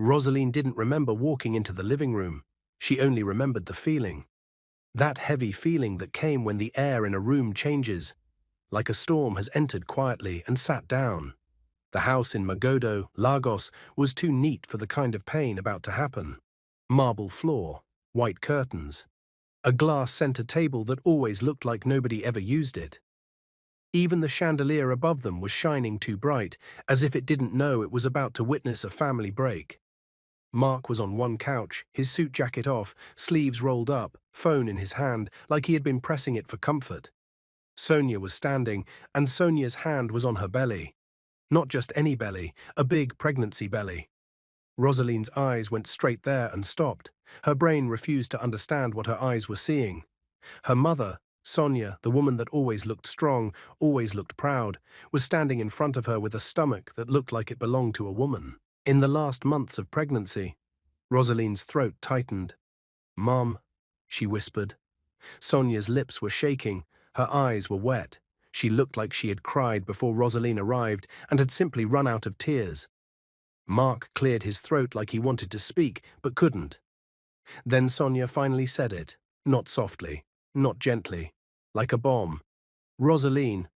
Roseline didn't remember walking into the living room. She only remembered the feeling. That heavy feeling that came when the air in a room changes, like a storm has entered quietly and sat down. The house in Magodo, Lagos, was too neat for the kind of pain about to happen. Marble floor, white curtains, a glass center table that always looked like nobody ever used it. Even the chandelier above them was shining too bright, as if it didn't know it was about to witness a family break. Mark was on one couch, his suit jacket off, sleeves rolled up, phone in his hand, like he had been pressing it for comfort. Sonia was standing, and Sonia's hand was on her belly. Not just any belly, a big pregnancy belly. Rosaline's eyes went straight there and stopped. Her brain refused to understand what her eyes were seeing. Her mother, Sonia, the woman that always looked strong, always looked proud, was standing in front of her with a stomach that looked like it belonged to a woman. In the last months of pregnancy, Rosaline's throat tightened. "Mom," she whispered. Sonia's lips were shaking, her eyes were wet. She looked like she had cried before Roseline arrived and had simply run out of tears. Mark cleared his throat like he wanted to speak, but couldn't. Then Sonia finally said it, not softly, not gently, like a bomb. "Roseline,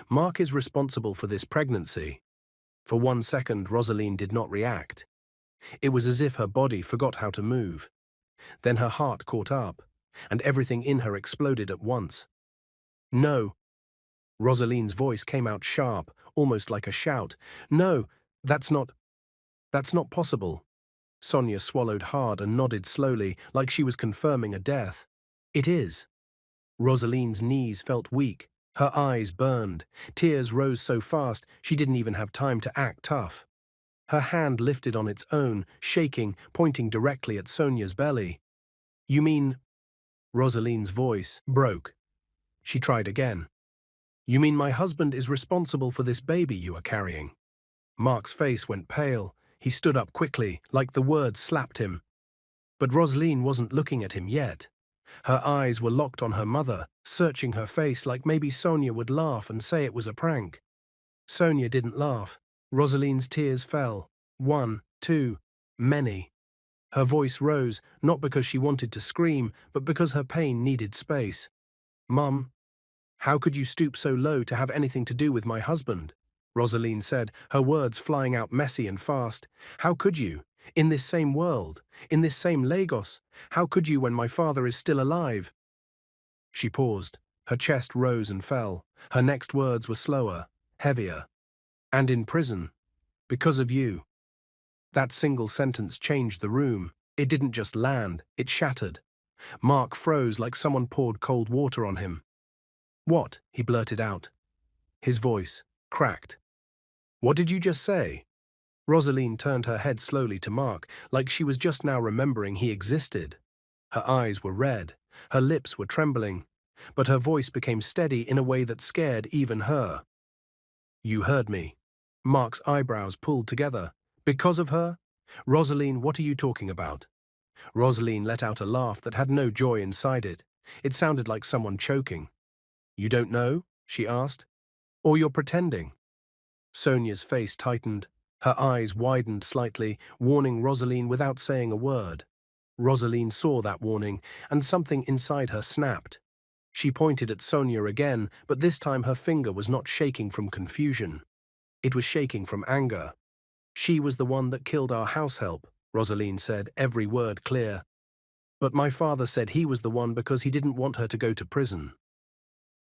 Mark is responsible for this pregnancy." For 1 second, Roseline did not react. It was as if her body forgot how to move. Then her heart caught up, and everything in her exploded at once. "No." Rosaline's voice came out sharp, almost like a shout. "No, that's not possible." Sonia swallowed hard and nodded slowly, like she was confirming a death. "It is." Rosaline's knees felt weak. Her eyes burned. Tears rose so fast she didn't even have time to act tough. Her hand lifted on its own, shaking, pointing directly at Sonia's belly. "You mean—" Rosaline's voice broke. She tried again. "You mean my husband is responsible for this baby you are carrying?" Mark's face went pale. He stood up quickly, like the words slapped him. But Roseline wasn't looking at him yet. Her eyes were locked on her mother, searching her face like maybe Sonia would laugh and say it was a prank. Sonia didn't laugh. Rosaline's tears fell. One, two, many. Her voice rose, not because she wanted to scream, but because her pain needed space. "Mum, how could you stoop so low to have anything to do with my husband?" Roseline said, her words flying out messy and fast. "How could you? In this same world, in this same Lagos, how could you when my father is still alive?" She paused. Her chest rose and fell. Her next words were slower, heavier. "And in prison. Because of you." That single sentence changed the room. It didn't just land, it shattered. Mark froze like someone poured cold water on him. "What?" he blurted out. His voice cracked. "What did you just say?" Roseline turned her head slowly to Mark, like she was just now remembering he existed. Her eyes were red, her lips were trembling, but her voice became steady in a way that scared even her. "You heard me." Mark's eyebrows pulled together. "Because of her? Roseline, what are you talking about?" Roseline let out a laugh that had no joy inside it. It sounded like someone choking. "You don't know?" she asked. "Or you're pretending?" Sonia's face tightened. Her eyes widened slightly, warning Roseline without saying a word. Roseline saw that warning, and something inside her snapped. She pointed at Sonia again, but this time her finger was not shaking from confusion. It was shaking from anger. "She was the one that killed our house help," Roseline said, every word clear. "But my father said he was the one because he didn't want her to go to prison."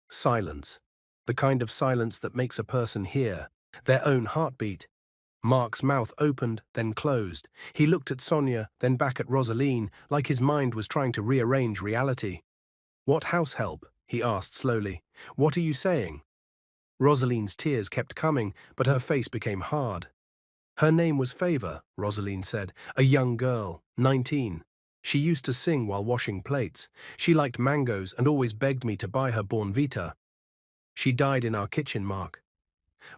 Silence. The kind of silence that makes a person hear their own heartbeat. Mark's mouth opened, then closed. He looked at Sonia, then back at Roseline, like his mind was trying to rearrange reality. "What house help?" he asked slowly. "What are you saying?" Rosaline's tears kept coming, but her face became hard. "Her name was Favor," Roseline said, "a young girl, 19. She used to sing while washing plates. She liked mangoes and always begged me to buy her Bornvita. She died in our kitchen, Mark."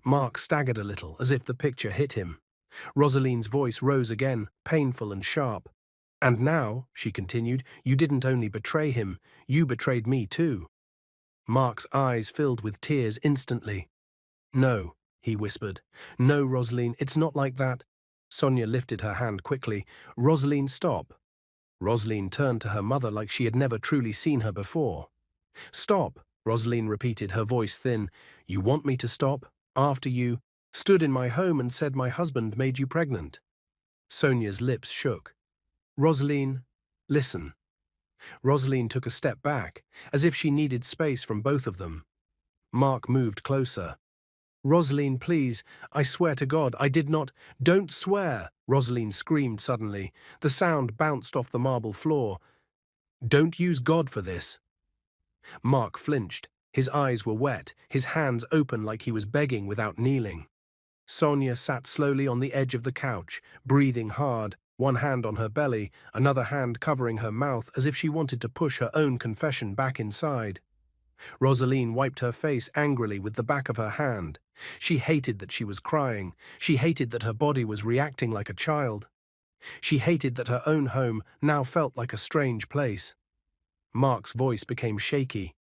Mark staggered a little, as if the picture hit him. Rosaline's voice rose again, painful and sharp. "And now," she continued, "you didn't only betray him, you betrayed me too." Mark's eyes filled with tears instantly. "No," he whispered. "No, Roseline, it's not like that." Sonia lifted her hand quickly. Roseline, stop. Roseline turned to her mother like she had never truly seen her before. Stop, Roseline repeated, her voice thin. You want me to stop? After you stood in my home and said my husband made you pregnant. Sonia's lips shook. Roseline, listen. Roseline took a step back, as if she needed space from both of them. Mark moved closer. Roseline, please, I swear to God, I did not. Don't swear, Roseline screamed suddenly. The sound bounced off the marble floor. Don't use God for this. Mark flinched. His eyes were wet, his hands open like he was begging without kneeling. Sonia sat slowly on the edge of the couch, breathing hard, one hand on her belly, another hand covering her mouth as if she wanted to push her own confession back inside. Roseline wiped her face angrily with the back of her hand. She hated that she was crying. She hated that her body was reacting like a child. She hated that her own home now felt like a strange place. Mark's voice became shaky.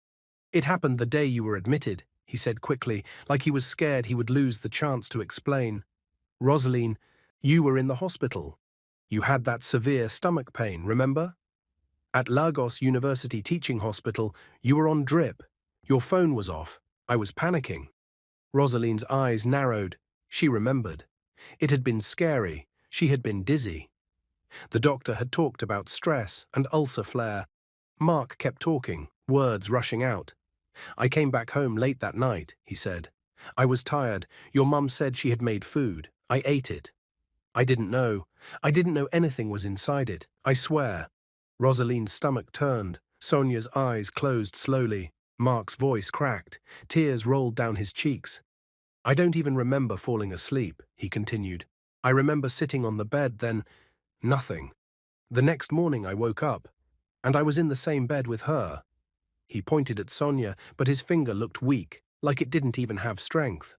It happened the day you were admitted, he said quickly, like he was scared he would lose the chance to explain. Roseline, you were in the hospital. You had that severe stomach pain, remember? At Lagos University Teaching Hospital, you were on drip. Your phone was off. I was panicking. Rosaline's eyes narrowed. She remembered. It had been scary. She had been dizzy. The doctor had talked about stress and ulcer flare. Mark kept talking, words rushing out. I came back home late that night, he said. I was tired. Your mum said she had made food. I ate it. I didn't know. I didn't know anything was inside it. I swear. Rosaline's stomach turned. Sonia's eyes closed slowly. Mark's voice cracked. Tears rolled down his cheeks. I don't even remember falling asleep, he continued. I remember sitting on the bed, then nothing. The next morning I woke up, and I was in the same bed with her. He pointed at Sonia, but his finger looked weak, like it didn't even have strength.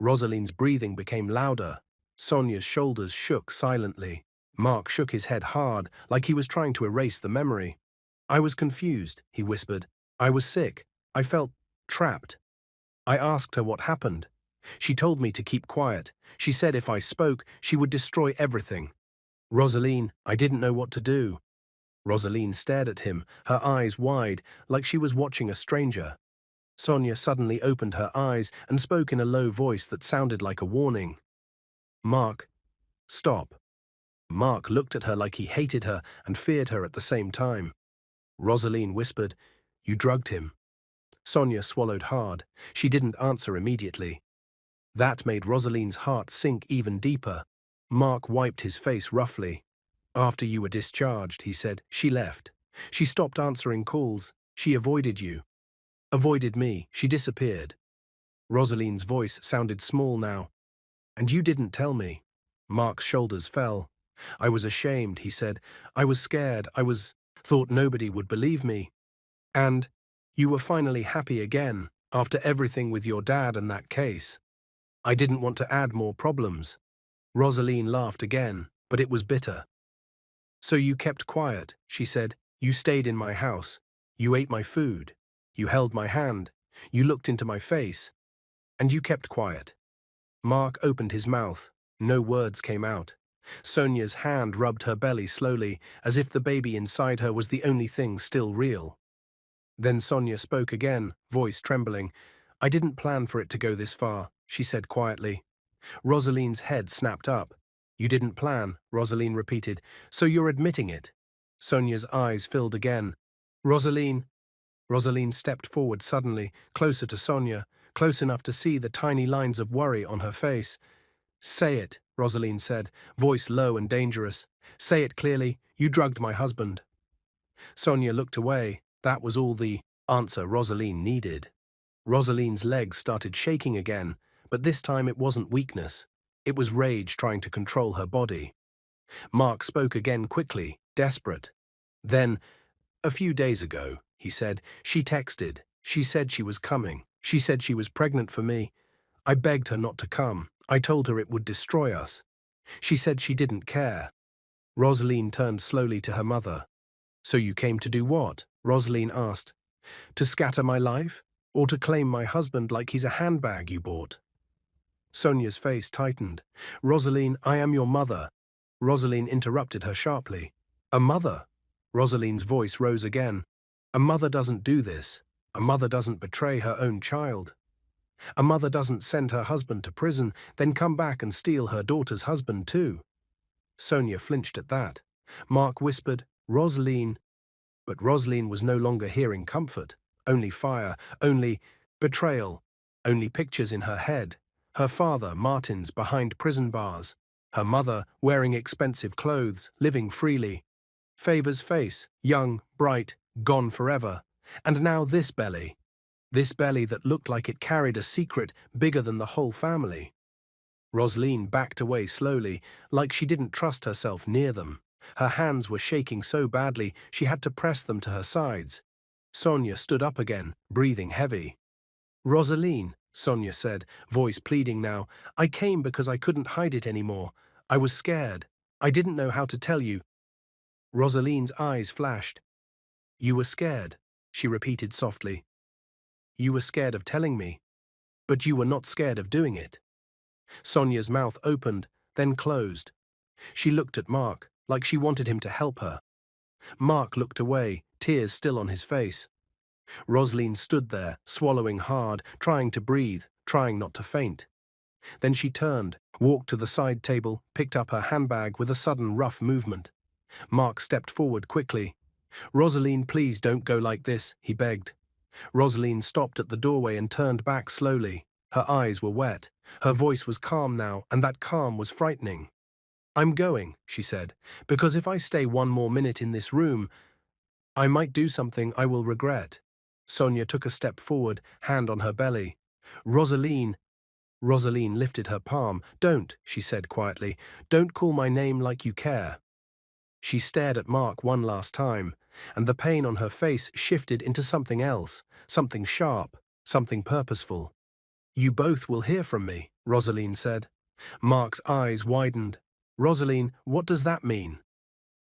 Rosaline's breathing became louder. Sonia's shoulders shook silently. Mark shook his head hard, like he was trying to erase the memory. I was confused, he whispered. I was sick. I felt trapped. I asked her what happened. She told me to keep quiet. She said if I spoke, she would destroy everything. Roseline, I didn't know what to do. Roseline stared at him, her eyes wide, like she was watching a stranger. Sonia suddenly opened her eyes and spoke in a low voice that sounded like a warning. Mark, stop. Mark looked at her like he hated her and feared her at the same time. Roseline whispered, You drugged him. Sonia swallowed hard. She didn't answer immediately. That made Rosaline's heart sink even deeper. Mark wiped his face roughly. After you were discharged, he said, she left. She stopped answering calls. She avoided you. Avoided me. She disappeared. Rosaline's voice sounded small now. And you didn't tell me. Mark's shoulders fell. I was ashamed, he said. I was scared. Thought nobody would believe me. And you were finally happy again, after everything with your dad and that case. I didn't want to add more problems. Roseline laughed again, but it was bitter. So you kept quiet, she said. You stayed in my house. You ate my food. You held my hand. You looked into my face. And you kept quiet. Mark opened his mouth. No words came out. Sonia's hand rubbed her belly slowly, as if the baby inside her was the only thing still real. Then Sonia spoke again, voice trembling. I didn't plan for it to go this far, she said quietly. Rosaline's head snapped up. You didn't plan, Roseline repeated. So you're admitting it. Sonia's eyes filled again. Roseline. Roseline stepped forward suddenly, closer to Sonia, close enough to see the tiny lines of worry on her face. Say it, Roseline said, voice low and dangerous. Say it clearly. You drugged my husband. Sonia looked away. That was all the answer Roseline needed. Rosaline's legs started shaking again, but this time it wasn't weakness. It was rage trying to control her body. Mark spoke again quickly, desperate. Then, a few days ago, he said, she texted. She said she was coming. She said she was pregnant for me. I begged her not to come. I told her it would destroy us. She said she didn't care. Roseline turned slowly to her mother. So you came to do what? Roseline asked. To scatter my life? Or to claim my husband like he's a handbag you bought? Sonia's face tightened. Roseline, I am your mother. Roseline interrupted her sharply. A mother? Rosaline's voice rose again. A mother doesn't do this. A mother doesn't betray her own child. A mother doesn't send her husband to prison, then come back and steal her daughter's husband too. Sonia flinched at that. Mark whispered, Roseline. But Roseline was no longer hearing comfort. Only fire, only betrayal, only pictures in her head. Her father, Martin's, behind prison bars. Her mother, wearing expensive clothes, living freely. Favor's face, young, bright, gone forever. And now this belly that looked like it carried a secret bigger than the whole family. Roseline backed away slowly, like she didn't trust herself near them. Her hands were shaking so badly she had to press them to her sides. Sonia stood up again, breathing heavy. Roseline, Sonia said, voice pleading now, I came because I couldn't hide it anymore. I was scared. I didn't know how to tell you. Rosaline's eyes flashed. You were scared, she repeated softly. You were scared of telling me, but you were not scared of doing it. Sonia's mouth opened, then closed. She looked at Mark, like she wanted him to help her. Mark looked away, tears still on his face. Roseline stood there, swallowing hard, trying to breathe, trying not to faint. Then she turned, walked to the side table, picked up her handbag with a sudden rough movement. Mark stepped forward quickly. Roseline, please don't go like this, he begged. Roseline stopped at the doorway and turned back slowly. Her eyes were wet. Her voice was calm now, and that calm was frightening. I'm going, she said, because if I stay one more minute in this room, I might do something I will regret. Sonia took a step forward, hand on her belly. Roseline. Roseline lifted her palm. Don't, she said quietly. Don't call my name like you care. She stared at Mark one last time, and the pain on her face shifted into something else, something sharp, something purposeful. You both will hear from me, Roseline said. Mark's eyes widened. Roseline, what does that mean?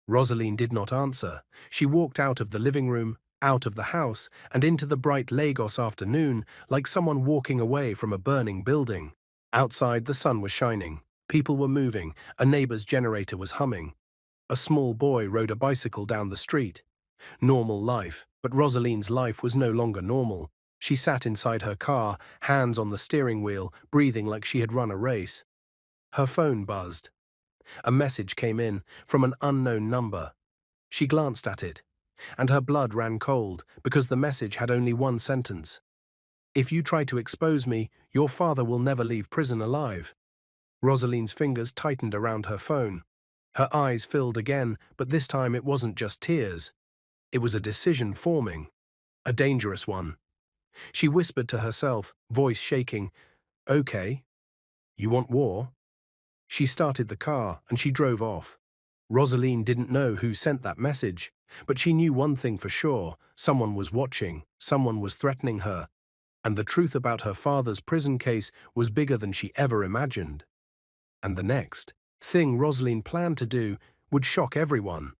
Roseline did not answer. She walked out of the living room, out of the house, and into the bright Lagos afternoon, like someone walking away from a burning building. Outside, the sun was shining. People were moving. A neighbor's generator was humming. A small boy rode a bicycle down the street. Normal life, but Rosaline's life was no longer normal. She sat inside her car, hands on the steering wheel, breathing like she had run a race. Her phone buzzed. A message came in from an unknown number. She glanced at it, and her blood ran cold because the message had only one sentence. If you try to expose me, your father will never leave prison alive. Rosaline's fingers tightened around her phone. Her eyes filled again, but this time it wasn't just tears. It was a decision forming, a dangerous one. She whispered to herself, voice shaking, Okay, you want war? She started the car and she drove off. Roseline didn't know who sent that message, but she knew one thing for sure, someone was watching, someone was threatening her, and the truth about her father's prison case was bigger than she ever imagined. And the next thing Roseline planned to do would shock everyone.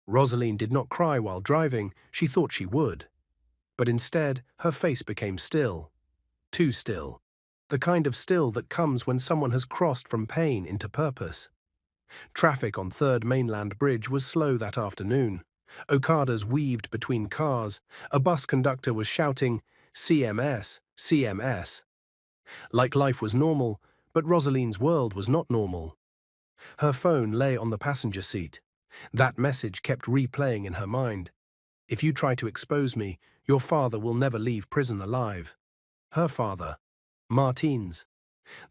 Roseline did not cry while driving, she thought she would. But instead, her face became still. Too still. The kind of still that comes when someone has crossed from pain into purpose. Traffic on 3rd Mainland Bridge was slow that afternoon. Okadas weaved between cars. A bus conductor was shouting, CMS, CMS. Like life was normal, but Rosaline's world was not normal. Her phone lay on the passenger seat. That message kept replaying in her mind. If you try to expose me, your father will never leave prison alive. Her father, Martin's,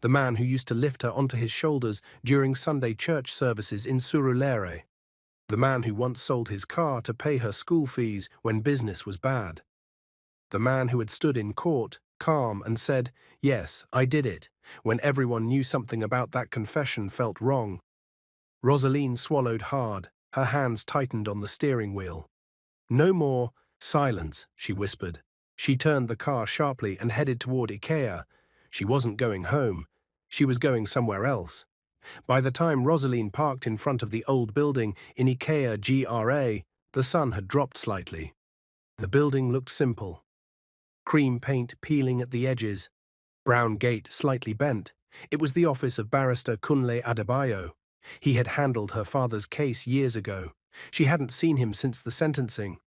the man who used to lift her onto his shoulders during Sunday church services in Surulere, the man who once sold his car to pay her school fees when business was bad, the man who had stood in court, calm, and said, yes, I did it, when everyone knew something about that confession felt wrong. Roseline swallowed hard, her hands tightened on the steering wheel. No more silence, she whispered. She turned the car sharply and headed toward IKEA. She wasn't going home. She was going somewhere else. By the time Roseline parked in front of the old building in IKEA GRA, the sun had dropped slightly. The building looked simple. Cream paint peeling at the edges, brown gate slightly bent, It was the office of Barrister Kunle Adebayo. He had handled her father's case years ago. She hadn't seen him since the sentencing.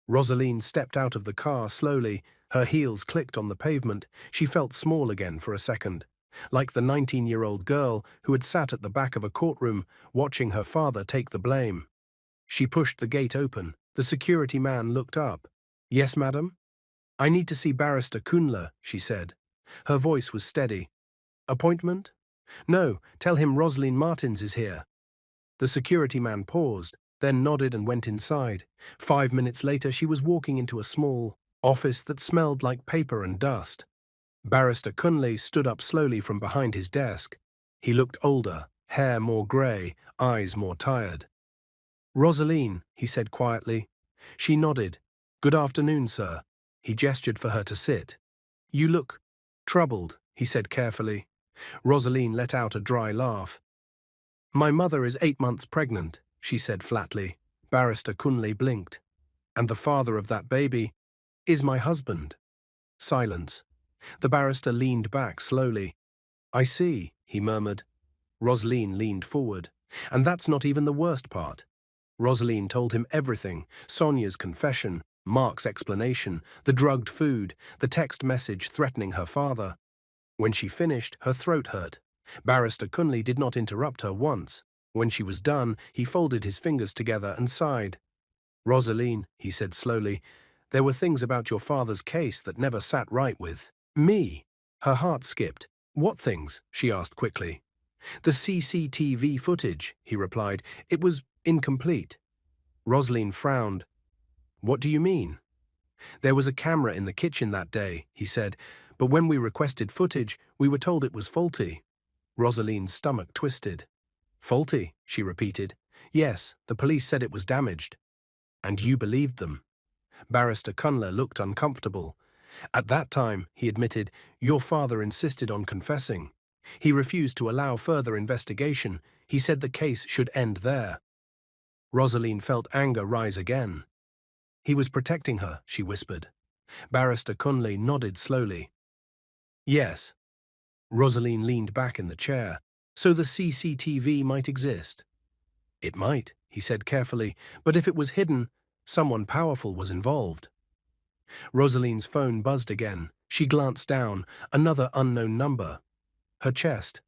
Roseline stepped out of the car slowly. Her heels clicked on the pavement. She felt small again for a second, like the 19-year-old girl who had sat at the back of a courtroom watching her father take the blame. She pushed the gate open. The security man looked up. "Yes, madam?" "I need to see Barrister Kunle," she said. Her voice was steady. "Appointment?" "No, tell him Roseline Martins is here." The security man paused, then nodded and went inside. 5 minutes later, she was walking into a small office that smelled like paper and dust. Barrister Kunle stood up slowly from behind his desk. He looked older, hair more grey, eyes more tired. "Roseline," he said quietly. She nodded. "Good afternoon, sir." He gestured for her to sit. "You look troubled," he said carefully. Roseline let out a dry laugh. "My mother is 8 months pregnant," she said flatly. Barrister Kunle blinked. "And the father of that baby is my husband." Silence. The barrister leaned back slowly. "I see," he murmured. Roseline leaned forward. "And that's not even the worst part." Roseline told him everything: Sonia's confession, Mark's explanation, the drugged food, the text message threatening her father. When she finished, her throat hurt. Barrister Kunle did not interrupt her once. When she was done, he folded his fingers together and sighed. "Roseline," he said slowly, "there were things about your father's case that never sat right with me." Her heart skipped. "What things?" she asked quickly. "The CCTV footage," he replied. "It was incomplete." Roseline frowned. "What do you mean?" "There was a camera in the kitchen that day," he said, "but when we requested footage, we were told it was faulty." Roseline's stomach twisted. "Faulty?" she repeated. "Yes, the police said it was damaged." "And you believed them?" Barrister Kunle looked uncomfortable. "At that time," he admitted, "your father insisted on confessing. He refused to allow further investigation. He said the case should end there." Roseline felt anger rise again. "He was protecting her," she whispered. Barrister Kunle nodded slowly. "Yes." Roseline leaned back in the chair. "So the CCTV might exist." "It might," he said carefully, "but if it was hidden, someone powerful was involved." Roseline's phone buzzed again. She glanced down. Another unknown number. Her chest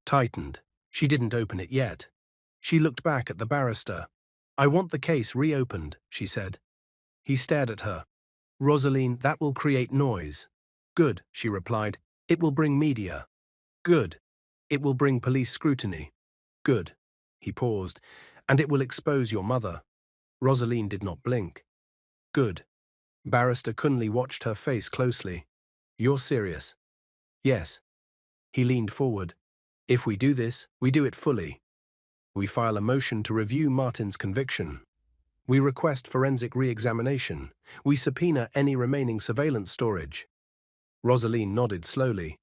tightened. She didn't open it yet. She looked back at the barrister. "I want the case reopened," she said. He stared at her. "Roseline, that will create noise." "Good," she replied. "It will bring media." "Good. It will bring police scrutiny." "Good." He paused. "And it will expose your mother." Roseline did not blink. "Good." Barrister Kunle watched her face closely. "You're serious?" "Yes." He leaned forward. "If we do this, we do it fully. We file a motion to review Martin's conviction. We request forensic re-examination. We subpoena any remaining surveillance storage." Roseline nodded slowly.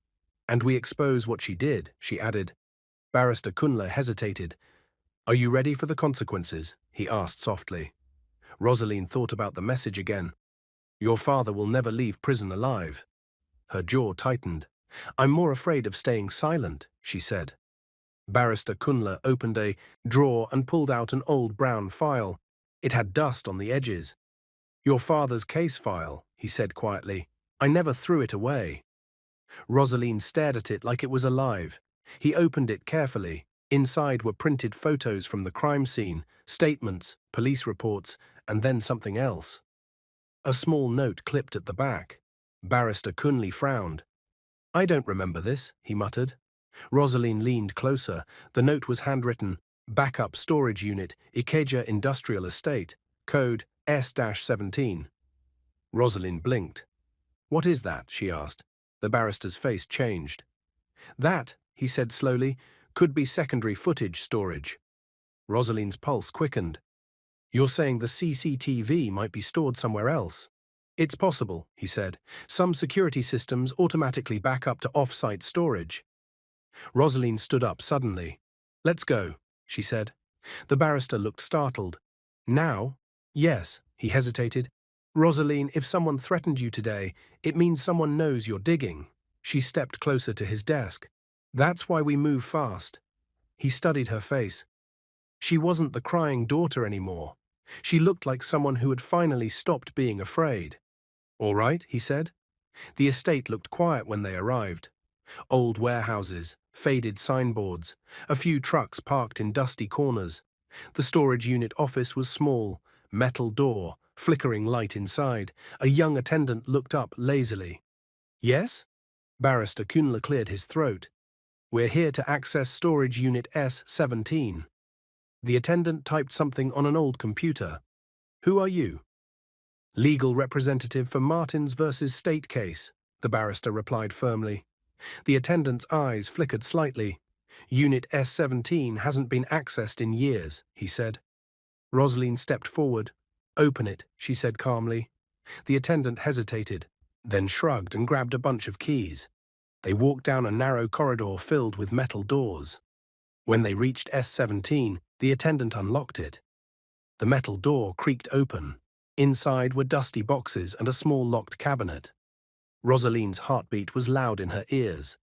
"And we expose what she did," she added. Barrister Kunle hesitated. "Are you ready for the consequences?" he asked softly. Roseline thought about the message again. "Your father will never leave prison alive." Her jaw tightened. "I'm more afraid of staying silent," she said. Barrister Kunle opened a drawer and pulled out an old brown file. It had dust on the edges. "Your father's case file," he said quietly. "I never threw it away." Roseline stared at it like it was alive. He opened it carefully. Inside were printed photos from the crime scene, statements, police reports, and then something else. A small note clipped at the back. Barrister Kunle frowned. "I don't remember this," he muttered. Roseline leaned closer. The note was handwritten: "Backup Storage Unit, Ikeja Industrial Estate, Code S-17. Roseline blinked. "What is that?" she asked. The barrister's face changed. "That," he said slowly, "could be secondary footage storage." Roseline's pulse quickened. "You're saying the CCTV might be stored somewhere else?" "It's possible," he said. "Some security systems automatically back up to off-site storage." Roseline stood up suddenly. "Let's go," she said. The barrister looked startled. "Now?" "Yes," he hesitated. "Roseline, if someone threatened you today, it means someone knows you're digging." She stepped closer to his desk. That's why we move fast. He studied her face. She wasn't the crying daughter anymore. She looked like someone who had finally stopped being afraid. All right, he said. The estate looked quiet when they arrived. Old warehouses, faded signboards, a few trucks parked in dusty corners. The storage unit office was small, metal door, flickering light inside. A young attendant looked up lazily. Yes? Barrister Kunle cleared his throat. We're here to access storage unit S-17. The attendant typed something on an old computer. Who are you? Legal representative for Martins versus State case, the barrister replied firmly. The attendant's eyes flickered slightly. Unit S-17 hasn't been accessed in years, he said. Roseline stepped forward. Open it, she said calmly. The attendant hesitated, then shrugged and grabbed a bunch of keys. They walked down a narrow corridor filled with metal doors. When they reached S-17, the attendant unlocked it. The metal door creaked open. Inside were dusty boxes and a small locked cabinet. Rosaline's heartbeat was loud in her ears.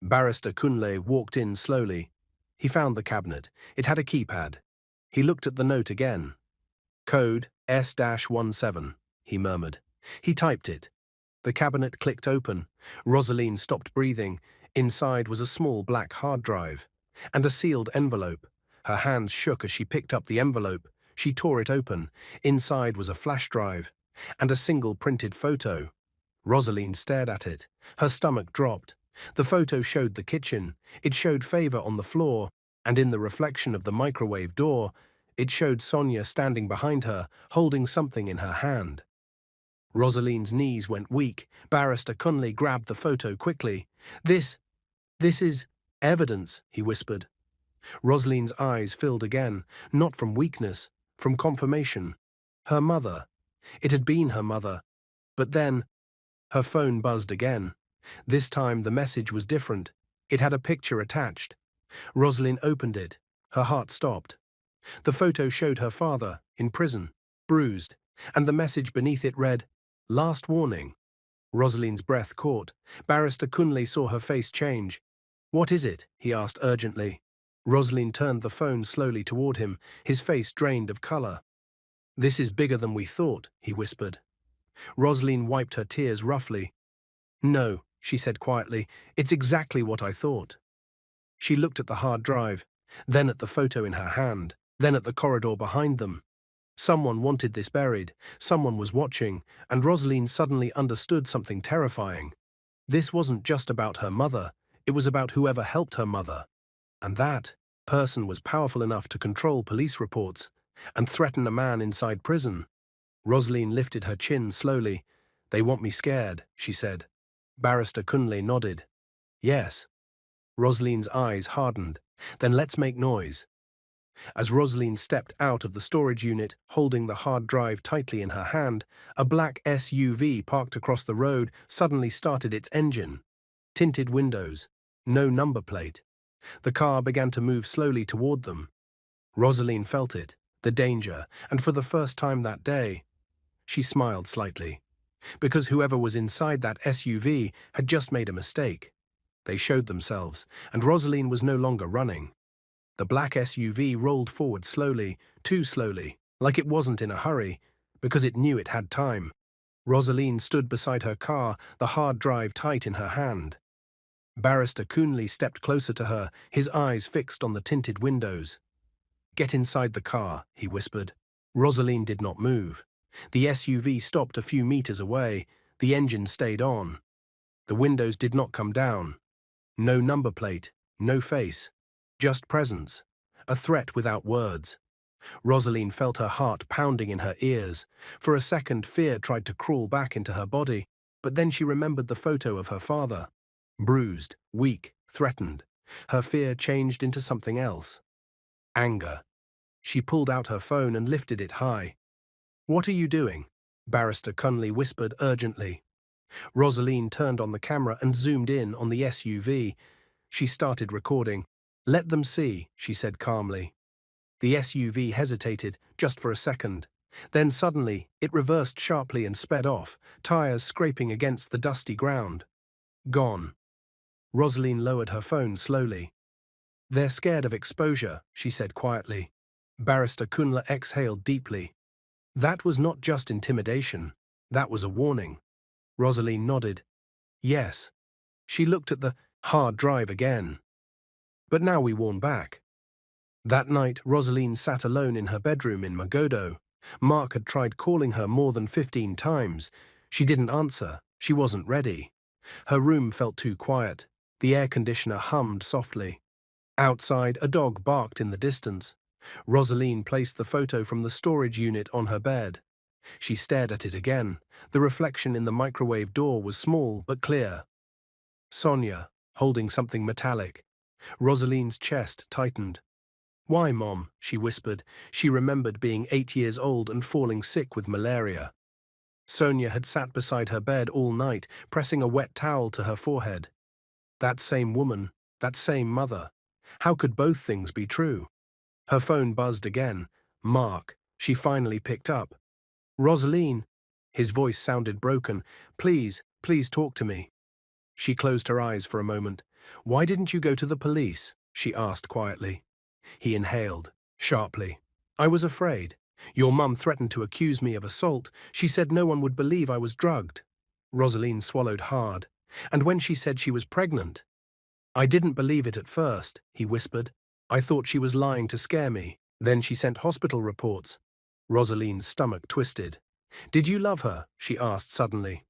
Barrister Kunle walked in slowly. He found the cabinet. It had a keypad. He looked at the note again. Code S-17, he murmured. He typed it. The cabinet clicked open. Roseline stopped breathing. Inside was a small black hard drive and a sealed envelope. Her hands shook as she picked up the envelope. She tore it open. Inside was a flash drive and a single printed photo. Roseline stared at it. Her stomach dropped. The photo showed the kitchen. It showed Favor on the floor, and in the reflection of the microwave door, it showed Sonia standing behind her, holding something in her hand. Rosaline's knees went weak. Barrister Kunle grabbed the photo quickly. This is evidence, he whispered. Rosaline's eyes filled again, not from weakness, from confirmation. Her mother. It had been her mother. But then, her phone buzzed again. This time the message was different. It had a picture attached. Roseline opened it. Her heart stopped. The photo showed her father, in prison, bruised, and the message beneath it read, Last warning. Rosaline's breath caught. Barrister Kunle saw her face change. What is it? He asked urgently. Roseline turned the phone slowly toward him, his face drained of color. This is bigger than we thought, he whispered. Roseline wiped her tears roughly. No, she said quietly, it's exactly what I thought. She looked at the hard drive, then at the photo in her hand, then at the corridor behind them. Someone wanted this buried, someone was watching, and Roseline suddenly understood something terrifying. This wasn't just about her mother, it was about whoever helped her mother. And that person was powerful enough to control police reports and threaten a man inside prison. Roseline lifted her chin slowly. They want me scared, she said. Barrister Kunle nodded. Yes. Rosaline's eyes hardened. Then let's make noise. As Roseline stepped out of the storage unit, holding the hard drive tightly in her hand, a black SUV parked across the road suddenly started its engine. Tinted windows. No number plate. The car began to move slowly toward them. Roseline felt it, the danger, and for the first time that day, she smiled slightly. Because whoever was inside that SUV had just made a mistake. They showed themselves, and Roseline was no longer running. The black SUV rolled forward slowly, too slowly, like it wasn't in a hurry, because it knew it had time. Roseline stood beside her car, the hard drive tight in her hand. Barrister Kunle stepped closer to her, his eyes fixed on the tinted windows. Get inside the car, he whispered. Roseline did not move. The SUV stopped a few meters away. The engine stayed on. The windows did not come down. No number plate, no face. Just presence. A threat without words. Roseline felt her heart pounding in her ears. For a second, fear tried to crawl back into her body, but then she remembered the photo of her father. Bruised, weak, threatened. Her fear changed into something else. Anger. She pulled out her phone and lifted it high. What are you doing? Barrister Kunle whispered urgently. Roseline turned on the camera and zoomed in on the SUV. She started recording. Let them see, she said calmly. The SUV hesitated, just for a second. Then suddenly, it reversed sharply and sped off, tires scraping against the dusty ground. Gone. Roseline lowered her phone slowly. "They're scared of exposure," she said quietly. Barrister Kunle exhaled deeply. That was not just intimidation. That was a warning. Roseline nodded. Yes. She looked at the hard drive again. But now we warn back. That night, Roseline sat alone in her bedroom in Magodo. Mark had tried calling her more than 15 times. She didn't answer. She wasn't ready. Her room felt too quiet. The air conditioner hummed softly. Outside, a dog barked in the distance. Roseline placed the photo from the storage unit on her bed. She stared at it again. The reflection in the microwave door was small but clear. Sonia, holding something metallic. Roseline's chest tightened. "Why, Mom?" she whispered. She remembered being 8 years old and falling sick with malaria. Sonia had sat beside her bed all night, pressing a wet towel to her forehead. That same woman, that same mother. How could both things be true? Her phone buzzed again. Mark. She finally picked up. "Roseline." His voice sounded broken. "Please, please talk to me." She closed her eyes for a moment. "Why didn't you go to the police?" she asked quietly. He inhaled, sharply. "I was afraid. Your mum threatened to accuse me of assault. She said no one would believe I was drugged." Roseline swallowed hard. "And when she said she was pregnant?" "I didn't believe it at first," he whispered. "I thought she was lying to scare me. Then she sent hospital reports." Roseline's stomach twisted. "Did you love her?" she asked suddenly.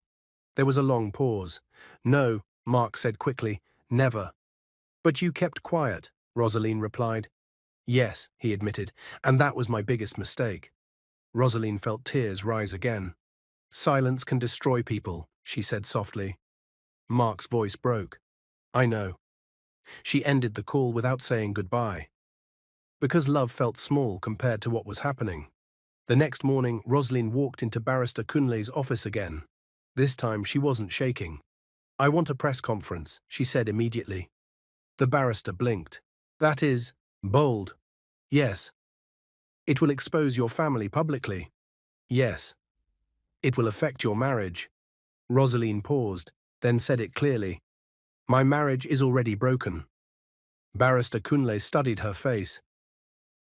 There was a long pause. "No," Mark said quickly. "Never." "But you kept quiet," Roseline replied. "Yes," he admitted, "and that was my biggest mistake." Roseline felt tears rise again. "Silence can destroy people," she said softly. Mark's voice broke. "I know." She ended the call without saying goodbye. Because love felt small compared to what was happening. The next morning, Roseline walked into Barrister Kunle's office again. This time she wasn't shaking. "I want a press conference," she said immediately. The barrister blinked. "That is bold." "Yes." "It will expose your family publicly." "Yes." "It will affect your marriage." Roseline paused, then said it clearly. "My marriage is already broken." Barrister Kunle studied her face.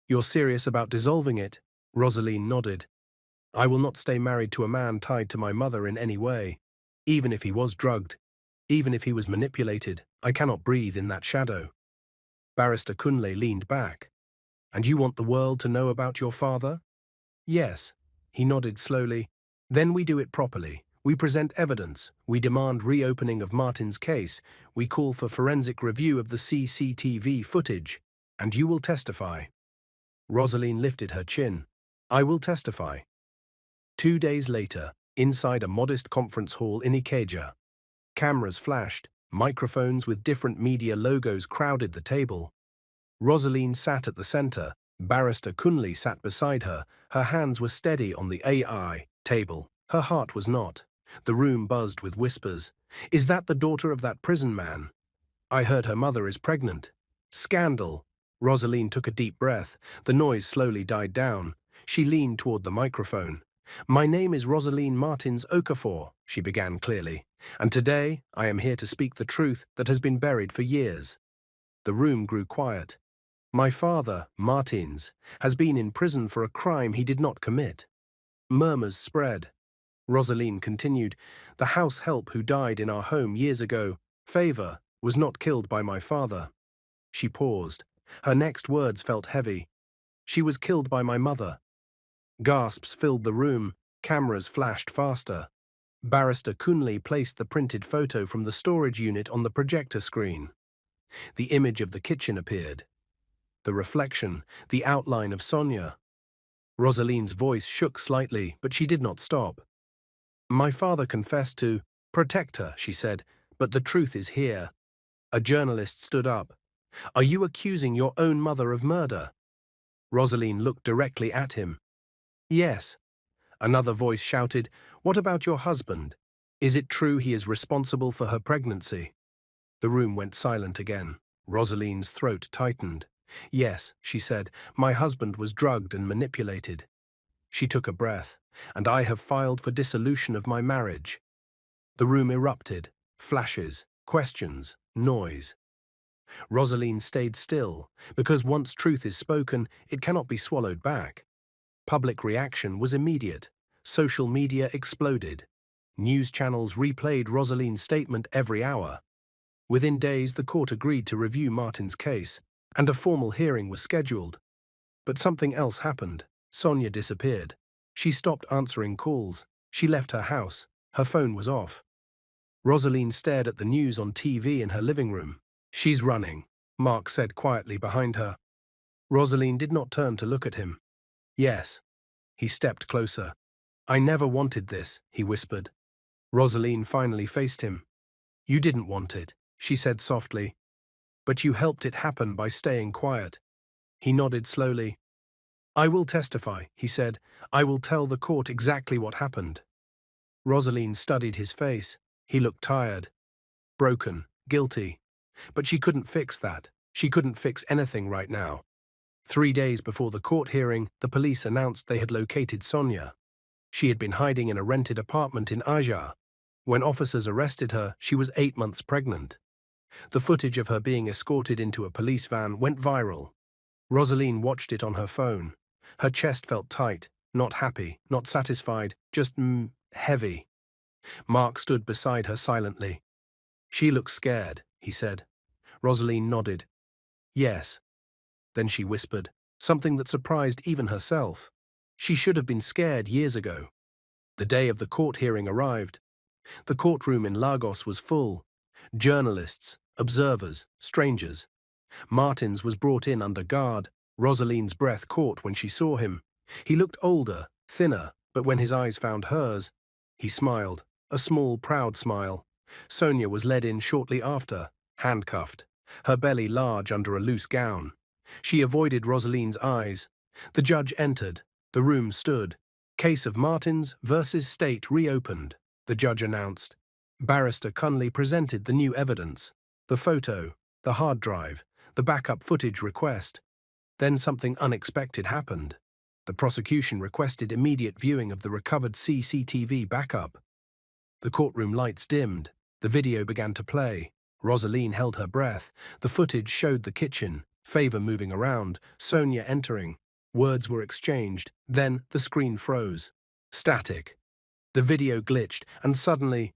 "You're serious about dissolving it?" Roseline nodded. "I will not stay married to a man tied to my mother in any way. Even if he was drugged, even if he was manipulated, I cannot breathe in that shadow." Barrister Kunle leaned back. "And you want the world to know about your father?" "Yes." He nodded slowly. "Then we do it properly. We present evidence. We demand reopening of Martin's case. We call for forensic review of the CCTV footage. And you will testify." Roseline lifted her chin. "I will testify." 2 days later, inside a modest conference hall in Ikeja. Cameras flashed, microphones with different media logos crowded the table. Roseline sat at the center. Barrister Kunle sat beside her. Her hands were steady on the AI table. Her heart was not. The room buzzed with whispers. "Is that the daughter of that prison man?" "I heard her mother is pregnant." "Scandal." Roseline took a deep breath. The noise slowly died down. She leaned toward the microphone. "My name is Roseline Martins Okafor," she began clearly, "and today I am here to speak the truth that has been buried for years." The room grew quiet. "My father, Martins, has been in prison for a crime he did not commit." Murmurs spread. Roseline continued, "The house help who died in our home years ago, Favor, was not killed by my father." She paused. Her next words felt heavy. "She was killed by my mother." Gasps filled the room. Cameras flashed faster. Barrister Kunle placed the printed photo from the storage unit on the projector screen. The image of the kitchen appeared. The reflection, the outline of Sonia. Roseline's voice shook slightly, but she did not stop. "My father confessed to protect her," she said, "but the truth is here." A journalist stood up. "Are you accusing your own mother of murder?" Roseline looked directly at him. "Yes." Another voice shouted, "What about your husband? Is it true he is responsible for her pregnancy?" The room went silent again. Roseline's throat tightened. "Yes," she said, "my husband was drugged and manipulated." She took a breath. "And I have filed for dissolution of my marriage." The room erupted. Flashes. Questions, noise. Roseline stayed still, because once truth is spoken, it cannot be swallowed back. Public reaction was immediate. Social media exploded. News channels replayed Roseline's statement every hour. Within days, the court agreed to review Martin's case, and a formal hearing was scheduled. But something else happened. Sonia disappeared. She stopped answering calls. She left her house. Her phone was off. Roseline stared at the news on TV in her living room. "She's running," Mark said quietly behind her. Roseline did not turn to look at him. "Yes." He stepped closer. "I never wanted this," he whispered. Roseline finally faced him. "You didn't want it," she said softly. "But you helped it happen by staying quiet." He nodded slowly. "I will testify," he said. "I will tell the court exactly what happened." Roseline studied his face. He looked tired, broken, guilty. But she couldn't fix that. She couldn't fix anything right now. 3 days before the court hearing, the police announced they had located Sonia. She had been hiding in a rented apartment in Aja. When officers arrested her, she was 8 months pregnant. The footage of her being escorted into a police van went viral. Roseline watched it on her phone. Her chest felt tight, not happy, not satisfied, just heavy. Mark stood beside her silently. "She looks scared," he said. Roseline nodded. "Yes." Then she whispered, something that surprised even herself. She should have been scared years ago. The day of the court hearing arrived. The courtroom in Lagos was full. Journalists, observers, strangers. Martins was brought in under guard. Roseline's breath caught when she saw him. He looked older, thinner, but when his eyes found hers, he smiled, a small, proud smile. Sonia was led in shortly after, handcuffed, her belly large under a loose gown. She avoided Roseline's eyes. The judge entered. The room stood. "Case of Martins versus State reopened," the judge announced. Barrister Cunley presented the new evidence, the photo, the hard drive, the backup footage request. Then something unexpected happened. The prosecution requested immediate viewing of the recovered CCTV backup. The courtroom lights dimmed. The video began to play. Roseline held her breath. The footage showed the kitchen, Favor moving around, Sonia entering. Words were exchanged. Then the screen froze. Static. The video glitched, and suddenly,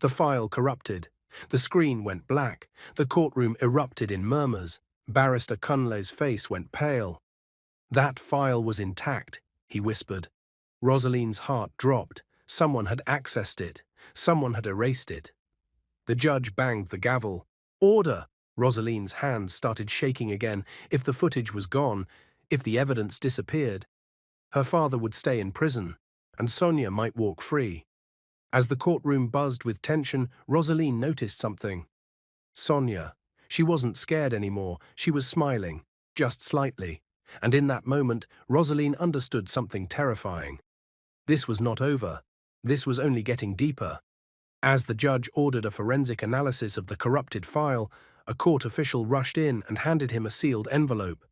the file corrupted. The screen went black. The courtroom erupted in murmurs. Barrister Cunley's face went pale. "That file was intact," he whispered. Roseline's heart dropped. Someone had accessed it. Someone had erased it. The judge banged the gavel. "Order!" Roseline's hands started shaking again. If the footage was gone, if the evidence disappeared, her father would stay in prison, and Sonia might walk free. As the courtroom buzzed with tension, Roseline noticed something. Sonia. She wasn't scared anymore. She was smiling, just slightly. And in that moment, Roseline understood something terrifying. This was not over. This was only getting deeper. As the judge ordered a forensic analysis of the corrupted file, a court official rushed in and handed him a sealed envelope.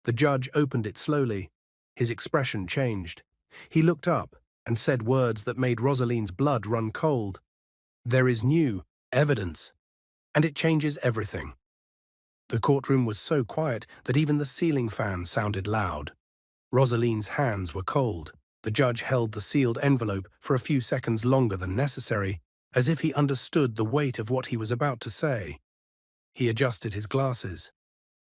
The judge opened it slowly. His expression changed. He looked up and said words that made Roseline's blood run cold. "There is new evidence, and it changes everything." The courtroom was so quiet that even the ceiling fan sounded loud. Roseline's hands were cold. The judge held the sealed envelope for a few seconds longer than necessary, as if he understood the weight of what he was about to say. He adjusted his glasses.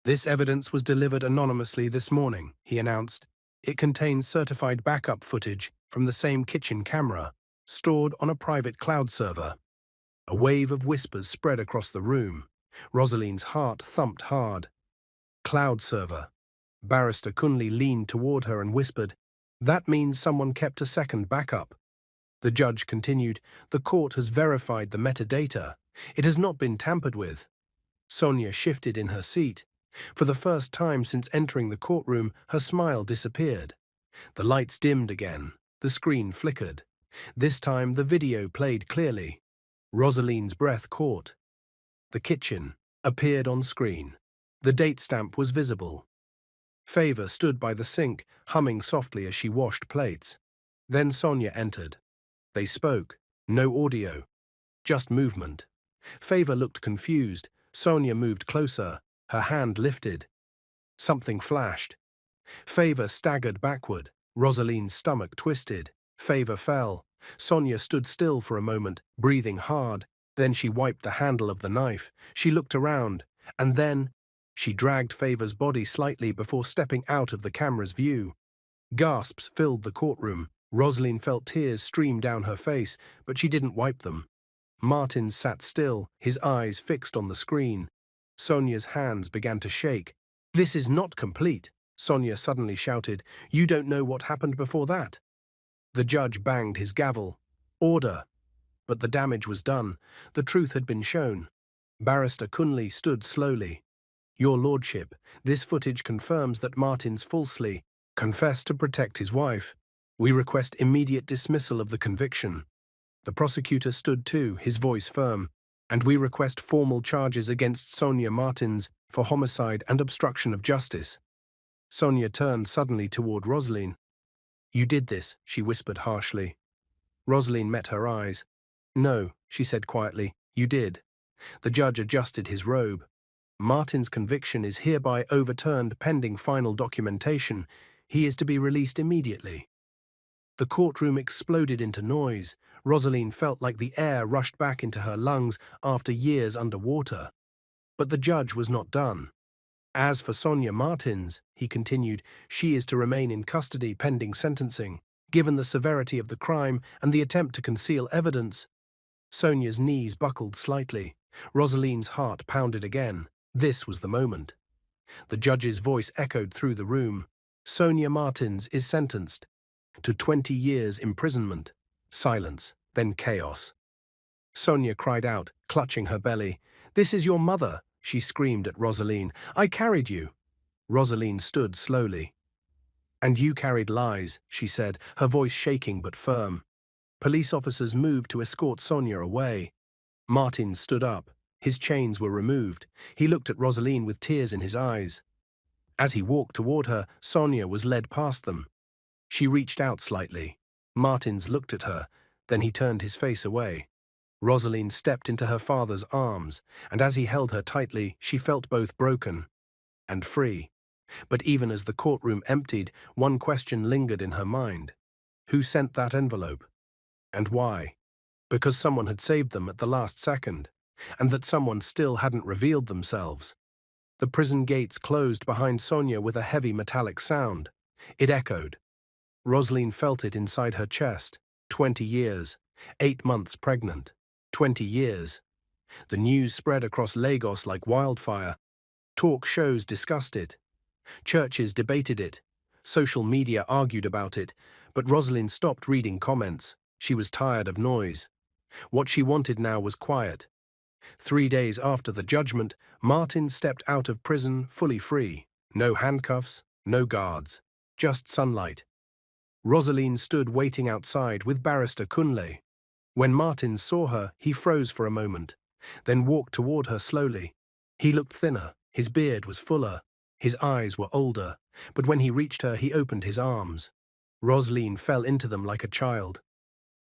"This evidence was delivered anonymously this morning," he announced. "It contains certified backup footage from the same kitchen camera, stored on a private cloud server." A wave of whispers spread across the room. Roseline's heart thumped hard. "Cloud server." Barrister Cunley leaned toward her and whispered, "That means someone kept a second backup." The judge continued, "The court has verified the metadata. It has not been tampered with." Sonia shifted in her seat. For the first time since entering the courtroom, her smile disappeared. The lights dimmed again. The screen flickered. This time the video played clearly. Roseline's breath caught. The kitchen appeared on screen. The date stamp was visible. Favor stood by the sink, humming softly as she washed plates. Then Sonia entered. They spoke. No audio. Just movement. Favor looked confused. Sonia moved closer, her hand lifted. Something flashed. Favor staggered backward. Roseline's stomach twisted. Favor fell. Sonia stood still for a moment, breathing hard. Then she wiped the handle of the knife. She looked around, and then she dragged Favor's body slightly before stepping out of the camera's view. Gasps filled the courtroom. Roseline felt tears stream down her face, but she didn't wipe them. Martin sat still, his eyes fixed on the screen. Sonia's hands began to shake. "This is not complete," Sonia suddenly shouted. "You don't know what happened before that." The judge banged his gavel. "Order." But the damage was done. The truth had been shown. Barrister Cunley stood slowly. "Your Lordship, this footage confirms that Martin's falsely confessed to protect his wife. We request immediate dismissal of the conviction." The prosecutor stood too, his voice firm. "And we request formal charges against Sonia Martins for homicide and obstruction of justice." Sonia turned suddenly toward Roseline. "You did this," she whispered harshly. Roseline met her eyes. "No," she said quietly, "you did." The judge adjusted his robe. "Martin's conviction is hereby overturned pending final documentation. He is to be released immediately." The courtroom exploded into noise. Roseline felt like the air rushed back into her lungs after years underwater. But the judge was not done. "As for Sonia Martins," he continued, "she is to remain in custody pending sentencing. Given the severity of the crime and the attempt to conceal evidence." Sonia's knees buckled slightly. Roseline's heart pounded again. This was the moment. The judge's voice echoed through the room. "Sonia Martins is sentenced to 20 years imprisonment." Silence, then chaos. Sonia cried out, clutching her belly. "This is your mother," she screamed at Roseline. "I carried you." Roseline stood slowly. "And you carried lies," she said, her voice shaking but firm. Police officers moved to escort Sonia away. Martin stood up. His chains were removed. He looked at Roseline with tears in his eyes. As he walked toward her, Sonia was led past them. She reached out slightly. Martins looked at her, then he turned his face away. Roseline stepped into her father's arms, and as he held her tightly, she felt both broken and free. But even as the courtroom emptied, one question lingered in her mind. Who sent that envelope? And why? Because someone had saved them at the last second, and that someone still hadn't revealed themselves. The prison gates closed behind Sonia with a heavy metallic sound. It echoed. Roseline felt it inside her chest. 20 years. 8 months pregnant. 20 years. The news spread across Lagos like wildfire. Talk shows discussed it. Churches debated it. Social media argued about it. But Roseline stopped reading comments. She was tired of noise. What she wanted now was quiet. 3 days after the judgment, Martin stepped out of prison fully free. No handcuffs, no guards. Just sunlight. Roseline stood waiting outside with Barrister Cunley. When Martin saw her, he froze for a moment, then walked toward her slowly. He looked thinner, his beard was fuller, his eyes were older, but when he reached her, he opened his arms. Roseline fell into them like a child.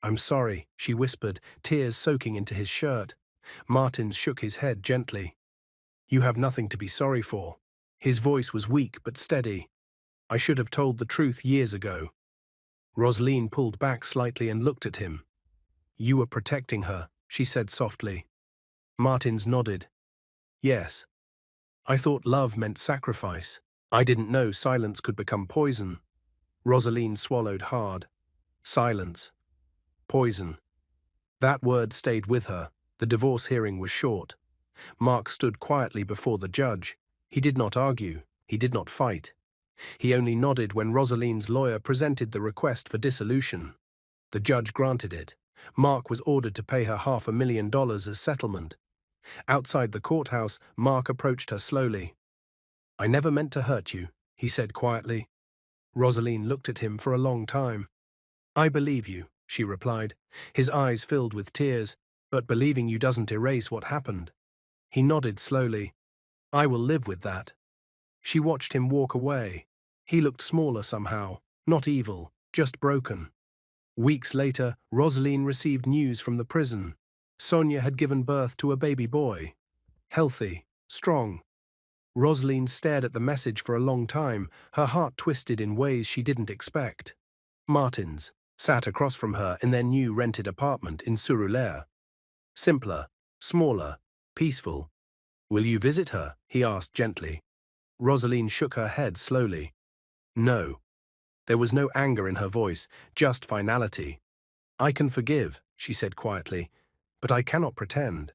"I'm sorry," she whispered, tears soaking into his shirt. Martin shook his head gently. "You have nothing to be sorry for." His voice was weak but steady. "I should have told the truth years ago." Roseline pulled back slightly and looked at him. "You were protecting her," she said softly. Martins nodded. "Yes. I thought love meant sacrifice. I didn't know silence could become poison." Roseline swallowed hard. Silence. Poison. That word stayed with her. The divorce hearing was short. Mark stood quietly before the judge. He did not argue. He did not fight. He only nodded when Roseline's lawyer presented the request for dissolution. The judge granted it. Mark was ordered to pay her $500,000 as settlement. Outside the courthouse, Mark approached her slowly. "I never meant to hurt you," he said quietly. Roseline looked at him for a long time. "I believe you," she replied. His eyes filled with tears. "But believing you doesn't erase what happened." He nodded slowly. "I will live with that." She watched him walk away. He looked smaller somehow, not evil, just broken. Weeks later, Roseline received news from the prison. Sonia had given birth to a baby boy. Healthy, strong. Roseline stared at the message for a long time, her heart twisted in ways she didn't expect. Martins sat across from her in their new rented apartment in Surulere. Simpler, smaller, peaceful. "Will you visit her?" he asked gently. Roseline shook her head slowly. No. There was no anger in her voice, just finality. "I can forgive," she said quietly, "but I cannot pretend."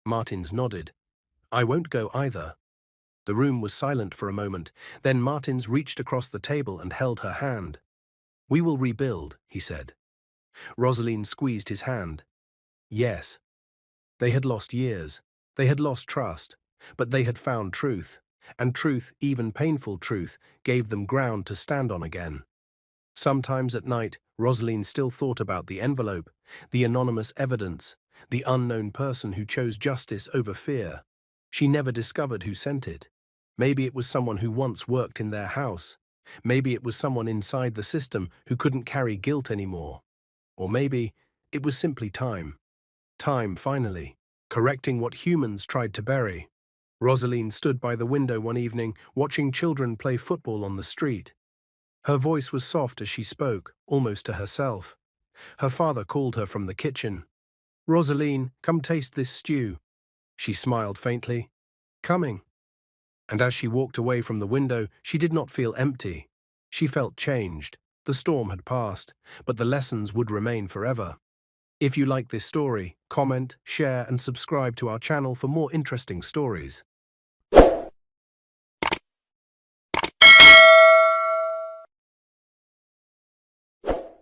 Martins nodded. "I won't go either." The room was silent for a moment, then Martins reached across the table and held her hand. "We will rebuild," he said. Roseline squeezed his hand. Yes. They had lost years. They had lost trust. But they had found truth. And truth, even painful truth, gave them ground to stand on again. Sometimes at night, Roseline still thought about the envelope, the anonymous evidence, the unknown person who chose justice over fear. She never discovered who sent it. Maybe it was someone who once worked in their house. Maybe it was someone inside the system who couldn't carry guilt anymore. Or maybe it was simply time. Time, finally, correcting what humans tried to bury. Roseline stood by the window one evening, watching children play football on the street. Her voice was soft as she spoke, almost to herself. Her father called her from the kitchen. "Roseline, come taste this stew." She smiled faintly. "Coming." And as she walked away from the window, she did not feel empty. She felt changed. The storm had passed, but the lessons would remain forever. If you like this story, comment, share, and subscribe to our channel for more interesting stories.